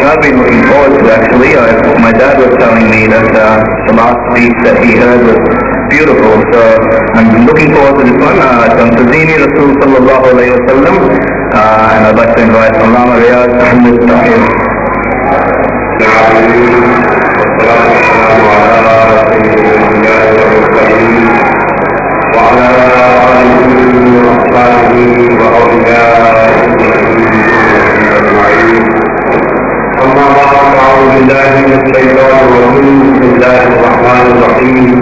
I've been looking forward to actually. My dad was telling me that the last speech that he heard was beautiful, so I'm looking forward to this one. It's on Tazini Rasul Sallallahu Alaihi Wasallam, and I'd like to invite Allama Riyaz Ahmed Tahir. وعلى آله وأصحابه وأوليائه أجمعين. أما بعد فأعوذ بالله من الشيطان الرجيم. بسم الله الرحمن الرحيم.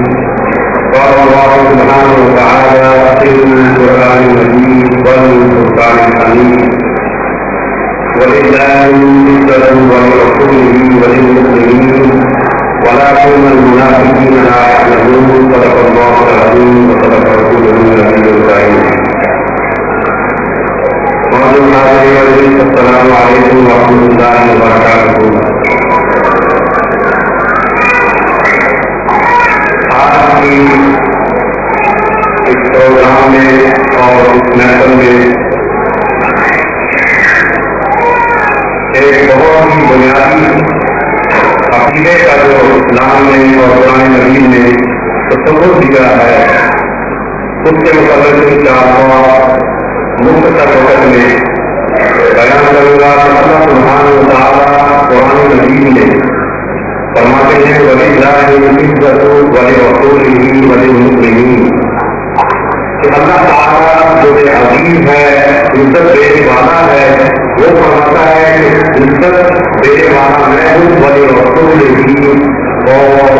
قال الله سبحانه وتعالى في القرآن المجيد والفرقان الحميد ولله العزة ولرسوله وللمؤمنين ولكن المنافقين لا يعلمون. صدق الله العظيم وصدق رسوله النبي الكريم. السلام علیکم ورحمۃ اللہ وبرکاتہ. آج کی اس پروگرام میں اور اس محفل میں ایک بہت ہی بنیادی عقیدے کا جو اسلام نے اور قرآن مجید نے تصور دیا ہے اس کے متعلق مختصر وقت میں بیان کروں گا. اللہ سبحانہ و تعالیٰ قرآن مجید میں فرماتے ہیں وَلِلَّهِ الْعِزَّةُ وَلِرَسُولِهِ وَلِلْمُؤْمِنِينَ کہ اللہ تعالیٰ جو عزیز ہے, عزت دینے والا ہے, وہ فرماتا ہے کہ عزت دینے والا میں ہوں وَلِرَسُولِهِ, اور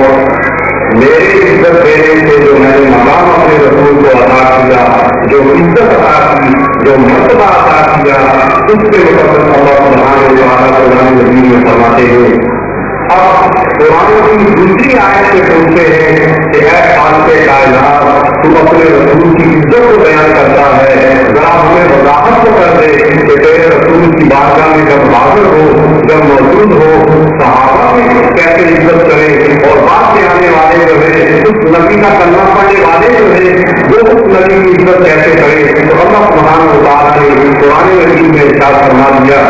میرے عزت دینے سے جو میں نے مقام اپنے رسول کو عطا کیا, جو عزت عطا کی, جو مرتبہ عطا کیا, اس کے مطابق اللہ سبحانہ و تعالیٰ قرآن مجید میں فرماتے ہیں. اب قرآن کی دوسری آیت سے پوچھتے ہیں کہ اے خالق کائنات, تو اپنے رسول کی عزت کو بیان کرتا ہے, ذرا ہمیں وضاحت کو کر دے کہ تیرے رسول کی بارگاہ میں جب حاضر ہو, جب موجود ہو, صحابہ میں کیسے عزت کرے, اور بعد کے آنے والے جو ہے اس نبی کا کلمہ پڑھنے والے جو ہے وہ اس نبی کی عزت کیسے کرے. تو اللہ سبحانہ و تعالیٰ نے قرآن مجید میں ارشاد فرما دیا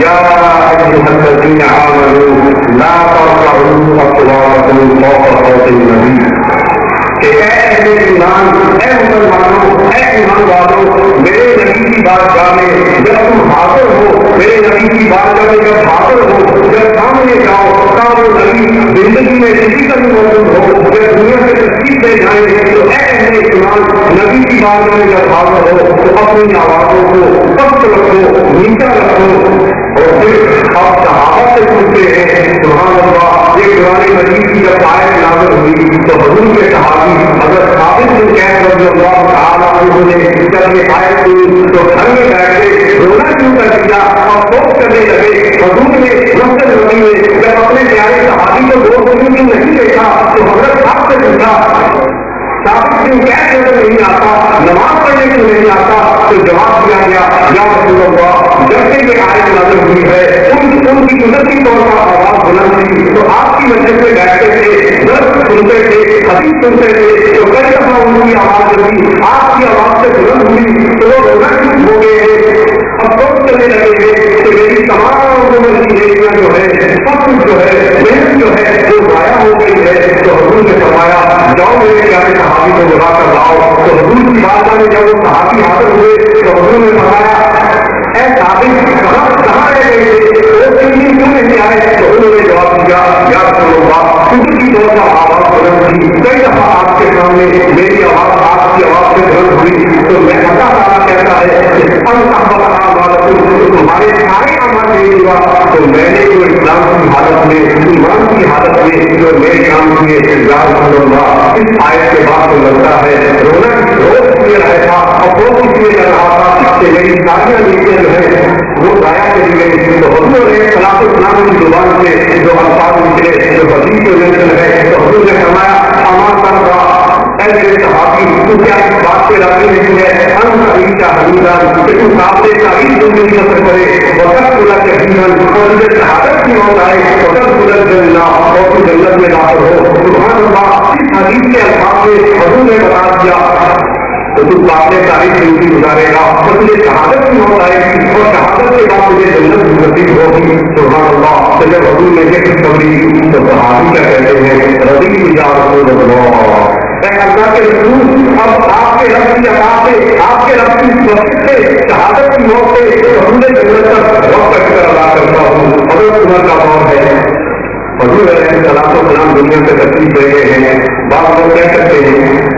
یا ایھا الذین آمنوا لا ترفعوا اصواتکم فوق صوت النبی کہ اے اہل ایمان, اے مسلمانوں, اے ایمان والوں, میرے نبی کی بارگاہ میں جب تم حاضر ہو, میرے نبی کی بارگاہ میں جب حاضر ہو, جب سامنے جاؤ, تب وہ نبی زندگی میں کسی کا بھی موجود ہو, جب دنیا سے تشریف لے جائیں تو اے اہل ایمان نبی کی بارگاہ میں جب حاضر ہو تو اپنی آوازوں کو سخت رکھو, نیچا رکھو. اور پھر آپ صحابہ سے پوچھتے ہیں سبحان اللہ, یہ قرآن مجید کی جب آیت نازل ہوئی تو حضور کے صحابی حضرت ثابت بن قیس رضی اللہ تعالیٰ عنہ نے جب یہ آیت سنی تو گھر میں بیٹھے رونا شروع کر دیا اور فوت کرنے لگے. حضور نے مسجد نبی میں جب اپنے پیارے صحابی کو 2 دن نہیں دیکھا تو حضرت صاحب سے پوچھا ثابت بن قیس نظر نہیں آتا, نماز پڑھنے کو نہیں آتا, تو جواب دیا گیا یا رسول اللہ جب سے یہ آیت نازل ہوئی ہے ان کی قدرتی طور پر آواز بلند تھی تو آپ کی مسجد میں بیٹھتے تھے, درس سنتے تھے, حدیث سنتے تھے, تو کئی دفعہ ان کی آواز ہوئی آپ کی آواز سے بلند ہوئی تو وہ رونا شروع ہو گئے ہیں. اب سوچ کرنے لگے ہیں کہ میری تمام عمر کی نیکیاں جو ہے, سب کچھ جو ہے, محنت جو ہے وہ ضائع ہو گئی ہے. تو حضور نے فرمایا جاؤ میرے پیارے صحابی کو بلا کر لاؤ. تو حضور کی بارگاہ میں جب وہ صحابی حاضر ہوئے تو حضور نے فرمایا اے ثابت کہاں رہ گئے تھے, 2 دن کیوں نہیں آئے؟ تو انہوں نے جواب دیا یا رسول اللہ کچھ کی دور کا آواز بلند تھی, کئی دفعہ آپ کے سامنے میری آواز آپ کی آواز سے بلند ہوئی, تو میں اللہ تعالیٰ کہتا ہے کہ تمہارے سارے عمل نہیں ہوا, تو میں نے جو اسلام کی حالت میں, ایمان کی حالت میں جو میرے کام کیے یا رسول اللہ, اس آیت کے بعد تو لگتا ہے رونا روز اس لیے رہا تھا اور وہ اس لیے لگ رہا تھا کہ میری ساریاں نیتیں جو ہے وہ ضائع چلی گئی. تو حضور نے صلاۃ السلام کی زبان سے جو الفاظ نکلے جو حدیث کو منزل ہے تو حضور نے فرمایا امان کرا اے میرے صحابی تو کیا اس بات سے راضی نہیں ہے ان تعریف کا حمیدان کہ تو قابل تعریف زندگی نصر کرے وقت کھلا کے حیمن اور جب شہادت کی موت آئے وقت کھلا جنہ اور تو جنت میں داخل ہو. سبحان اللہ, اس حدیث کے الفاظ میں حضور نے بتا دیا تو تو باقی تاریخ زندگی گزارے گا اور تجھے شہادت کی موت آئے گی اور شہادت کے بعد تجھے جنت کی نصیب ہوگی. سبحان اللہ. تو جب حضور نے یہ خوشخبری تو صحابی کیا کہتے ہیں رضی یا رسول اللہ اے اللہ کے رسول اب آپ کے رب کی عطا سے آپ کے رب کی بخشش سے شہادت کی موت سے رسول جنت تک وقت کا شکر ادا کرتا ہوں. حضرت عمر کا دور ہے. حضور علیہ السلام دنیا سے تشریف لے گئے ہیں. بعض لوگ کہہ سکتے ہیں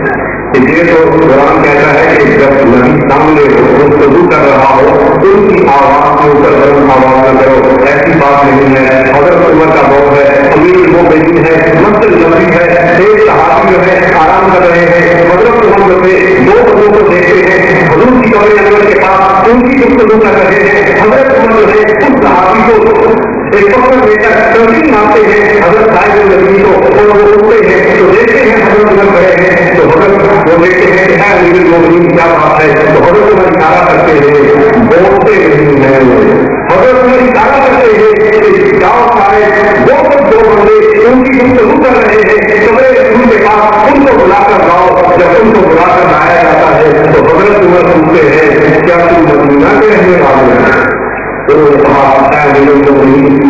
کہ یہ تو قرآن کہتا ہے کہ جب نبی سامنے گفتگو کر رہا ہو ان کی آواز کو گرم آواز نہ کرو. ایسی بات نہیں ہے. حضرت عمر کا دور ہے. امیر المومنین ہے. مسجد نبی ہے. ایک صحابی جو ہے آرام کر رہے ہیں. حضرت عمر جو ہے دو لوگوں کو دیکھتے ہیں حضور کی قبر انور کے پاس ان کی گفتگو کر رہے ہیں. حضرت عمر جو ہے اس صحابی کو ایک پکڑ لے کر ترجیح مانتے ہیں حضرت صاحب نبی کو اور وہ اٹھتے ہیں تو دیکھتے ہیں حضرت عمر کھڑے ہیں تو حضرت وہ دیکھتے ہیں کہ اے امیر المومنین کیا بات ہے. تو حضرت عمر اشارہ کرتے ہیں بولتے نہیں ہیں. حضرت عمر اشارہ کرتے ہیں کہ جاؤ صاحب وہ دو بندے ان کی گفتگو کر رہے ہیں قبر رسول کے پاس ان کو بلا کر لاؤ. جب ان کو بلا کر لایا جاتا ہے تو حضرت عمر پوچھتے ہیں کیا تم مدینہ کے رہنے والے ہیں؟ تو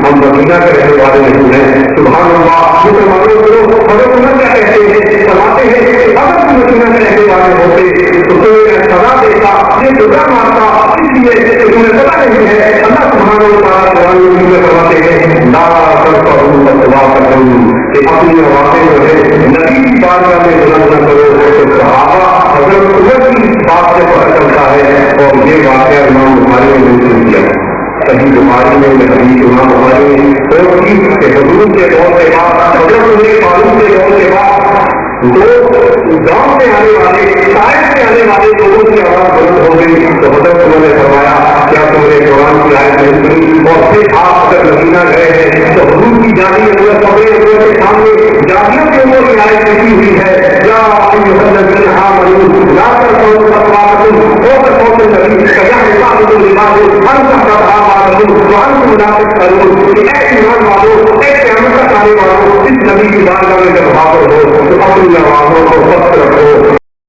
ہم مدینہ کے رہنے والے نہیں ہیں. سبحان اللہ. مسلمانوں کو حضرت عمر کیا کہتے ہیں فرماتے ہیں کہ اگر تم مدینہ کے رہنے والے ہوتے تو تمہیں سزا دیتا یہ سزا مارتا اس لیے کہ تمہیں پتہ نہیں ہے. اللہ سبحانہ و تعالیٰ قرآن مجید میں فرماتے ہیں لا ترفعوا اصواتکم کہ اپنی آوازیں جو ہے نبی کی بارگاہ میں بلند نہ کرو. تو صحابہ حضرت عمر کی بات سے پتہ چلتا ہے اور یہ واقعہ امام بخاری نے ذکر کیا. صحیح بخاری میں حدیث امام بخاری نے اور کی کہ حضور کے دور کے بعد حضرت عمر فاروق کے دور کے بعد دو گاؤں سے آنے والے شاید سے آنے والے لوگوں کی آواز بلند ہو گئی. تو حضرت عمر نے فرمایا کیا تم نے قرآن کی آیت نہیں سنی؟ اور پھر آپ اگر مدینہ گئے ہیں تو حضور کی جانی قبر کے سامنے جانیوں کے اوپر کی آیت لکھی ہوئی ہے یا ایھا الذین آمنوا لا ترفعوا اصواتکم فوق صوت النبی کجهر بعضکم لبعض ان تحبط اعمالکم وانتم لا تشعرون. کہ اے ایمان والو اے قیامت تک آنے والوں اس نبی کی بارگاہ میں جب حاضر ہو تو اپنی آواز